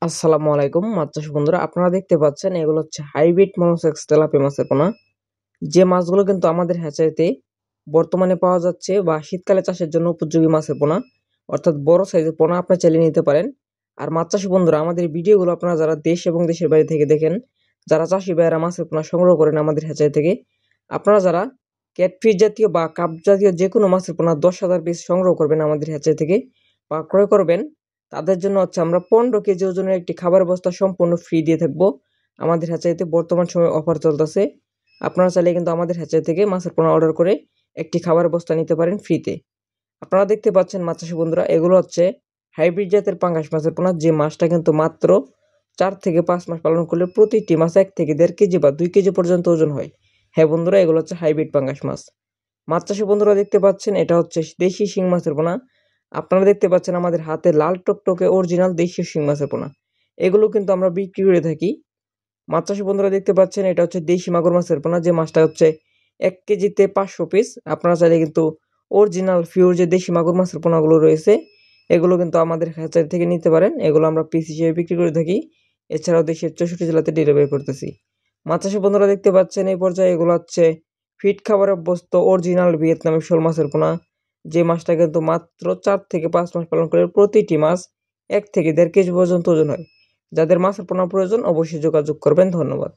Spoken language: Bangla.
আসসালামু আলাইকুম মাছ চাষি বন্ধুরা, আপনারা দেখতে পাচ্ছেন এগুলো হচ্ছে হাইব্রিড মনোসেক্স তেলাপিয়া মাছের পোনা। যে মাছগুলো কিন্তু আমাদের হ্যাচারিতে বর্তমানে পাওয়া যাচ্ছে বা শীতকালে চাষের জন্য উপযোগী মাছের পোনা, অর্থাৎ বড় সাইজের পোনা আপনারা চাইলে নিতে পারেন। আর মাছ চাষি বন্ধুরা, আমাদের ভিডিওগুলো আপনারা যারা দেশ এবং দেশের বাইরে থেকে দেখেন, যারা চাষি ভাইয়েরা মাছের পোনা সংগ্রহ করেন আমাদের হ্যাচারি থেকে, আপনারা যারা ক্যাটফিশ জাতীয় বা কাপ জাতীয় যে কোনো মাছের পোনা 10,000 পিস সংগ্রহ করবেন আমাদের হ্যাচারি থেকে বা ক্রয় করবেন, তাদের জন্য হচ্ছে আমরা 15 কেজি ওজনের একটি খাবার বস্তা সম্পূর্ণ ফ্রি দিয়ে থাকবো। আমাদের হ্যাচারিতে বর্তমান সময়ে অফার চলতেছে। আপনারা চাইলে কিন্তু আমাদের হ্যাচারি থেকে মাছের পোনা অর্ডার করে একটি খাবার বস্তা নিতে পারেন ফ্রিতে। আপনারা দেখতে পাচ্ছেন মাছ চাষি বন্ধুরা, এগুলো হচ্ছে হাইব্রিড জাতের পাঙ্গাস মাছের পোনা। যে মাছটা কিন্তু মাত্র 4 থেকে 5 মাস পালন করলে প্রতিটি মাছ 1 থেকে 1.5 কেজি বা 2 কেজি পর্যন্ত ওজন হয়। হ্যাঁ বন্ধুরা, এগুলো হচ্ছে হাইব্রিড পাঙ্গাস মাছ। মাছ চাষি বন্ধুরা দেখতে পাচ্ছেন এটা হচ্ছে দেশি শিং মাছের পোনা। আপনারা দেখতে পাচ্ছেন আমাদের হাতে লাল টকটকে অরিজিনাল দেশীয় শিং মাছের পোনা। এগুলো কিন্তু আমরা বিক্রি করে থাকি। মাছ চাষি বন্ধুরা দেখতে পাচ্ছেন এটা হচ্ছে দেশি মাগুর মাছের পোনা। যে মাছটা হচ্ছে 1 কেজিতে 500 পিস। আপনারা চাইলে কিন্তু অরিজিনাল পিওর যে দেশি মাগুর মাছের পোনাগুলো রয়েছে, এগুলো কিন্তু আমাদের হ্যাচারি থেকে নিতে পারেন। এগুলো আমরা পিস হিসেবে বিক্রি করে থাকি। এছাড়াও দেশের 64 জেলাতে ডেলিভারি করতেছি। মাছ চাষি বন্ধুরা দেখতে পাচ্ছেন এই পর্যায়ে এগুলো হচ্ছে ফিট খাবারে অভ্যস্ত অরিজিনাল ভিয়েতনামি শোল মাছের পোনা। যে মাছটা কিন্তু মাত্র 4 থেকে 5 মাস পালন করে প্রতিটি মাছ 1 থেকে 1.5 কেজি পর্যন্ত ওজন হয়। যাদের মাছের পোনা প্রয়োজন অবশ্যই যোগাযোগ করবেন। ধন্যবাদ।